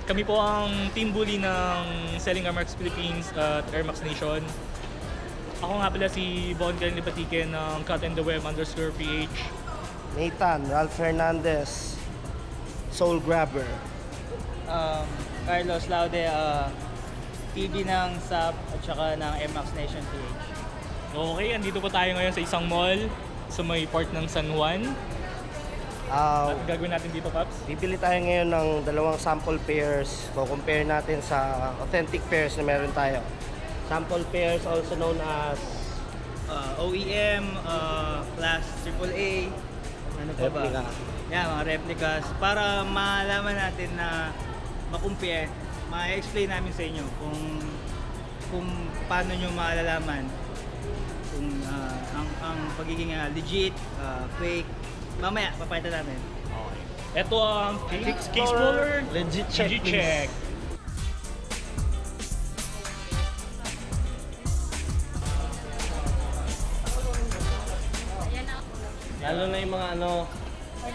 Kami po ang team bully ng Selling Our Marks Philippines at Air Max Nation. Ako nga pala si Bon Libatike ng Cut and the Web _PH. Nathan, Ralph Hernandez, Soul Grabber. Carlos Laude, TV ng SAP at saka ng Air Max Nation PH. Okay, andito po tayo ngayon sa isang mall sa may port ng San Juan. At gagawin natin dito, Paps? Bibili tayo ngayon ng dalawang sample pairs. Compare natin sa authentic pairs na meron tayo. Sample pairs also known as OEM, Class AAA, ano pa ba? replica. Yeah, mga replicas. Para malaman natin na ma-compare, ma-explain namin sa inyo kung paano nyo malalaman kung ang pagiging legit, fake. Mamaya, papakita namin. Okay. Ito ang Case case roller. roller. Legit check, Legit please. check. Lalo na yung mga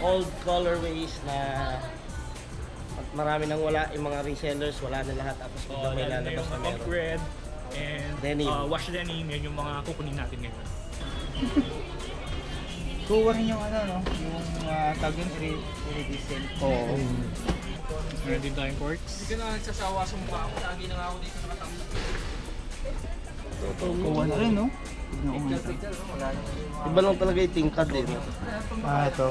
old colorways na marami nang wala, yung mga resellers wala na lahat, tapos biglang may Lalo na lalabas yung na pump meron. red and Denim. wash denim. Yan yung mga kukunin natin ngayon. Kuha rin yung yung tag yun, i-redisel. Oo. Meron din tayong corks. Hindi ka na nagsasawa sa mukha ko. Lagi na nga ako dito nakatambak. Kuha na rin, no? Iba lang talaga yung tingkad eh. Ito.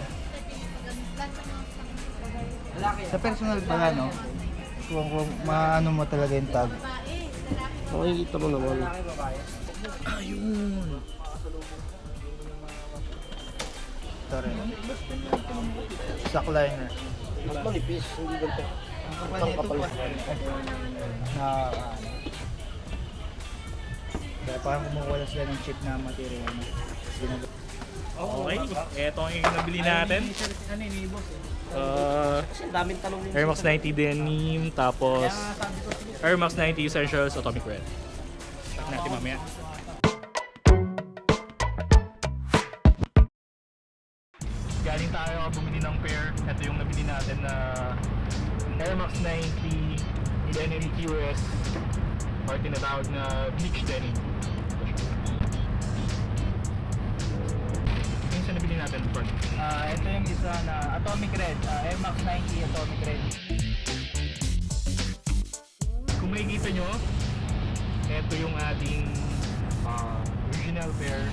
Sa personal pala, no? Kung maano mo talaga yung tag. Makikita mo naman. Ayun. Ito rin. Stock liner. Mas manipis, hindi ganito. Ang kapal. Kaya parang kumukuha sila ng cheap na material. Okay, eto ang yung nabili natin. Kasi daming tanong din. Air Max 90 denim, tapos Air Max 90 Essentials Atomic Red. Check natin mamaya. Galing tayo bumili ng pair. Ito yung nabili natin na Air Max 90 Denim QS or tinatawag na bleach denim. Yung sa nabili natin first. Ito yung isa na Atomic Red. Air Max 90 Atomic Red. Kung makikita nyo, ito yung ating original pair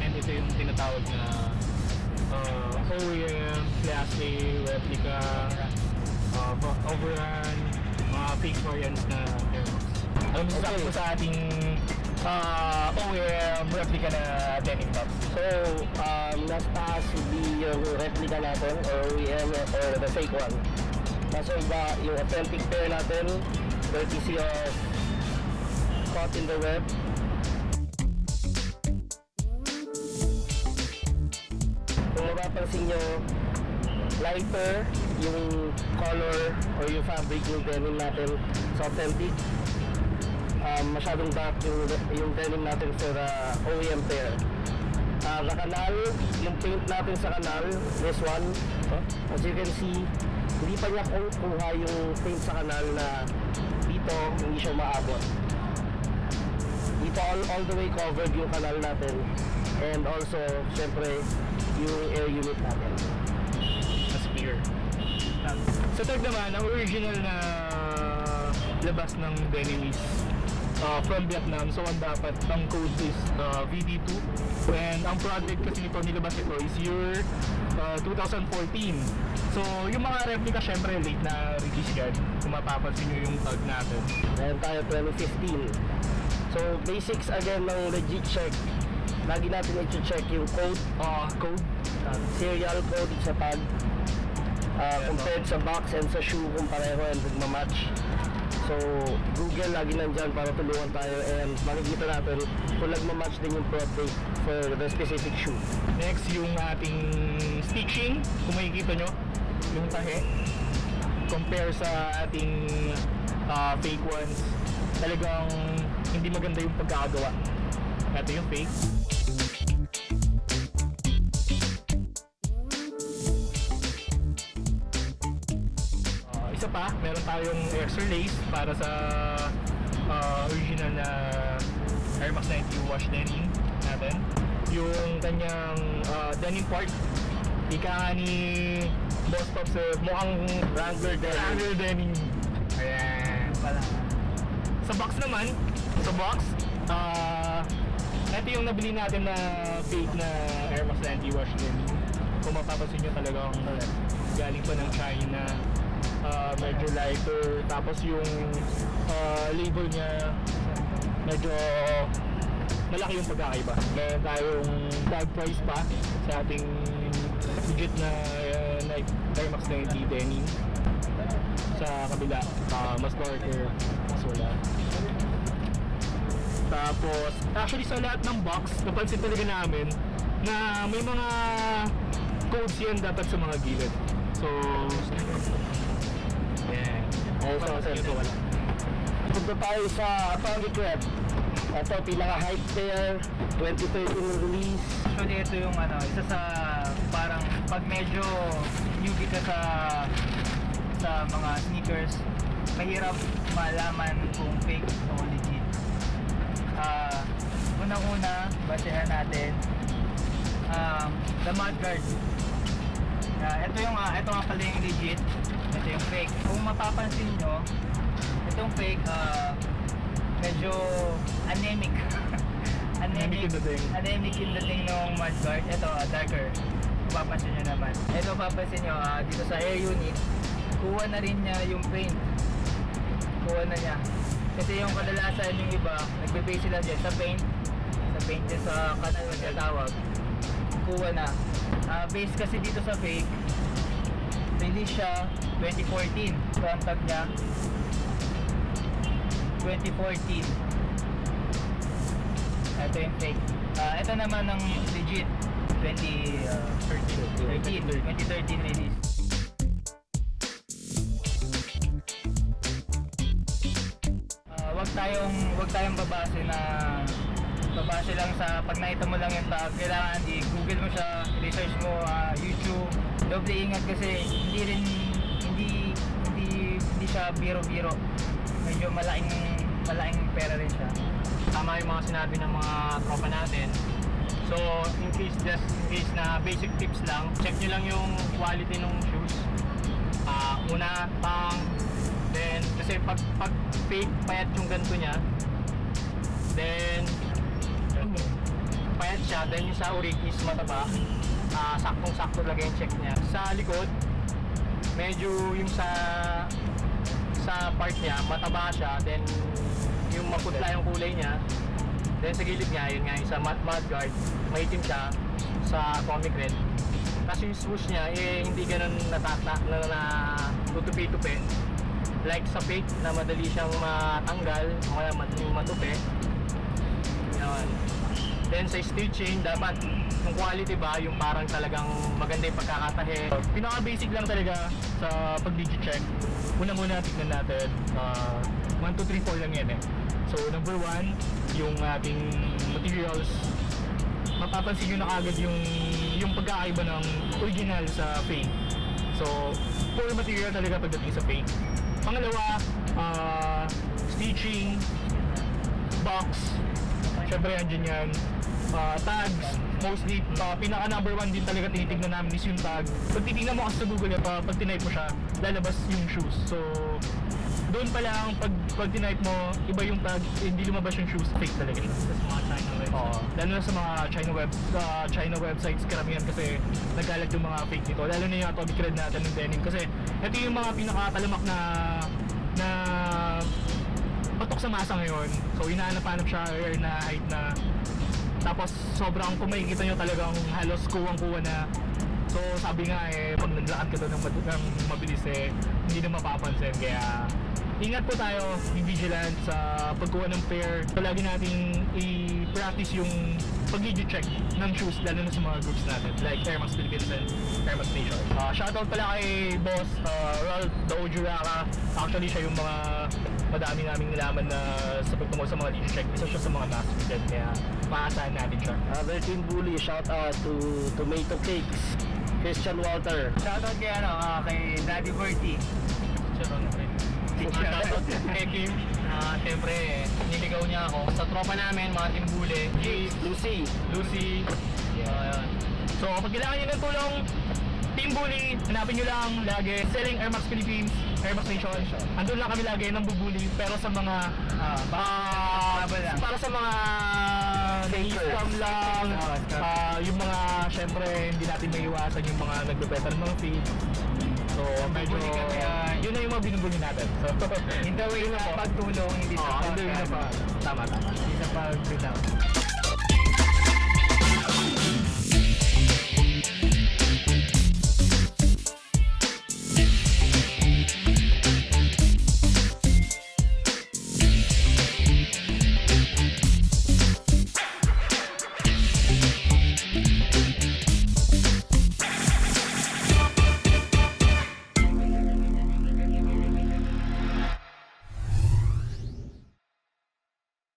and ito yung tinatawag na OEM, Class A, replica, overrun, mga fake variants na Air Max. Alam mo sa ating OEM replica na denim tops? So, nasa taas hindi yung replica natin or OEM or the fake one. Nasa iba yung authentic pair natin, courtesy of Caught in the Web. Kung mapapansin nyo, lighter yung color or yung fabric ng denim natin sa authentic. Masyadong dark yung denim natin for the OEM pair. The kanal, yung paint natin sa kanal, this one, as you can see, hindi pa niya kuha yung paint sa kanal na dito, hindi siya maabot. Dito all the way covered yung kanal natin. And also, syempre, yung air unit natin. Mas clear. Sa tag naman, ang original na labas ng denim is from Vietnam. So ang dapat, ang code is VD2. And ang project kasi nito nilabas ito is year 2014. So yung mga replica syempre late na release yan. Kung mapapansin nyo yung tag natin. Meron tayo 2015. So basics again ng legit check. Lagi natin i-check yung code, serial code sa tag. Compared sa box and sa shoe kung pareho and magmamatch. So Google lagi nandyan para tulungan tayo and makikita natin kung nagmamatch din yung product for the specific shoe. Next yung ating stitching. Kung makikita nyo, yung tahe. Compare sa ating fake ones. Talagang hindi maganda yung pagkakagawa. Ito yung fake. Isa pa, meron tayong extra lace para sa original na Air Max 90 wash denim natin. Yung kanyang denim part, ika nga ni Boss Pops, mukhang Wrangler denim. Wrangler denim. Ayan. Pala. Sa box naman, ito yung nabili natin na fake na Air Max 90 wash denim. Kung mapapansin nyo talagang galing pa ng China, medyo lighter, tapos yung label niya medyo malaki yung pagkakaiba. Meron tayong tag price pa sa ating legit na Nike Air Max 90 denim. Sa kabila, mas darker, mas wala. Tapos, actually sa lahat ng box, napansin talaga namin na may mga codes yan dapat sa mga gilid. So, yeah. Also, Dito wala. punta tayo sa Atomic Red. Ito, pinaka-hype pair, 2013 release. Actually, ito yung ano, isa sa parang pag medyo newbie ka sa mga sneakers, mahirap malaman kung fake o legit. Unang-una, basehan natin the mudguard. Ito nga pala yung legit, ito yung fake. Kung mapapansin nyo, itong fake medyo anemic. Anemic yung dating. Anemic yung dating ng mudguard. Ito, darker. Papansin nyo naman. Ito, papansin nyo, dito sa air unit, kuha na rin niya yung paint. Kuha na niya. Kasi yung kadalasan yung iba, nagbe-base sila dyan sa paint. Sa paint dyan sa kanal na tinatawag. Kuha na. Base kasi dito sa fake, release siya 2014. So, ang tag niya, 2014. Ito yung fake. Ito naman ang legit 2013 release. Wag tayong babase lang sa pag nakita mo lang yung tag. Kailangan i-google mo siya, research mo, YouTube. Doble ingat kasi hindi siya biro-biro. Medyo malaking pera rin siya. Tama yung mga sinabi ng mga tropa natin. So, in case na basic tips lang, check nyo lang yung quality ng shoes. Una, then, kasi pag fake, payat yung ganito niya. Then, payat siya, then yung sa orig is mataba. Saktong-sakto lagay yung check niya. Sa likod, medyo yung sa part niya, mataba siya, then yung maputla yung kulay niya. Then sa gilid niya, yun nga yung sa mudguard, maitim siya sa comic red. Kasi yung swoosh niya, hindi ganun tutupi-tupi. Like sa fake na madali siyang matanggal, o kaya madaling matupi. Yan. Then sa stitching, dapat yung quality ba, yung parang talagang maganda yung pagkakatahe. Pinaka-basic lang talaga sa pag-digi-check. Una-muna tignan natin, 1, 2, 3, 4 lang yan eh. So number 1, yung ating materials. Mapapansin nyo na agad yung pagkakaiba ng original sa fake. So, poor material talaga pagdating sa fake. Pangalawa, stitching, box, syempre andyan yan, tags, mostly, pinaka number 1 din talaga tinitignan namin is yung tag. Pag titignan mo kasi sa Google, pag tinype mo siya, lalabas yung shoes. So, doon pa lang, pag tinype mo, iba yung tag, hindi lumabas yung shoes, fake talaga siya. Sa mga China websites. Lalo na sa mga China websites, karamihan kasi nagkalat yung mga fake nito. Lalo na yung Atomic Red natin ng denim. Kasi ito yung mga pinakatalamak na patok sa masa ngayon. So hinahanap-hanap siya na height na. Tapos sobrang kung makikita nyo talagang halos kuwang-kuwa na. So sabi nga pag naglakad ka doon ng mabilis hindi na mapapansin. Kaya ingat po tayo, be vigilant sa pagkuha ng pair. So lagi natin i-practice yung pag-check ng shoes, lalo na sa mga groups natin like Air Max Philippines and Air Max Nation. Shoutout pala kay Boss Ralph Daojuraka. Actually siya yung mga madami naming nilaman na sa pagtungkol sa mga check. Isa siya sa mga master din, kaya maasahan natin siya. Other Team Bully, shout out to Tomato Cakes, Christian Walter. Shoutout kay Daddy Bertie. Shoutout kay Kim. Siyempre, niligaw niya ako. Sa tropa namin, mga timbule. Lucy. Ayan. So, pag kailangan nyo ng tulong, Team Bully, hanapin nyo lang lagi. Selling Air Max Philippines, Air Max Nation. Andun lang kami lagi ng bubuli. Pero sa mga, para sa mga scam lang, yung mga, syempre, hindi natin maiwasan yung mga nagbebenta ng mga feeds. So, medyo, yun na yung mga binubuli natin. So, In the way na pagtulong, hindi sa hindi na pa. Tama. Hindi sa pag-down.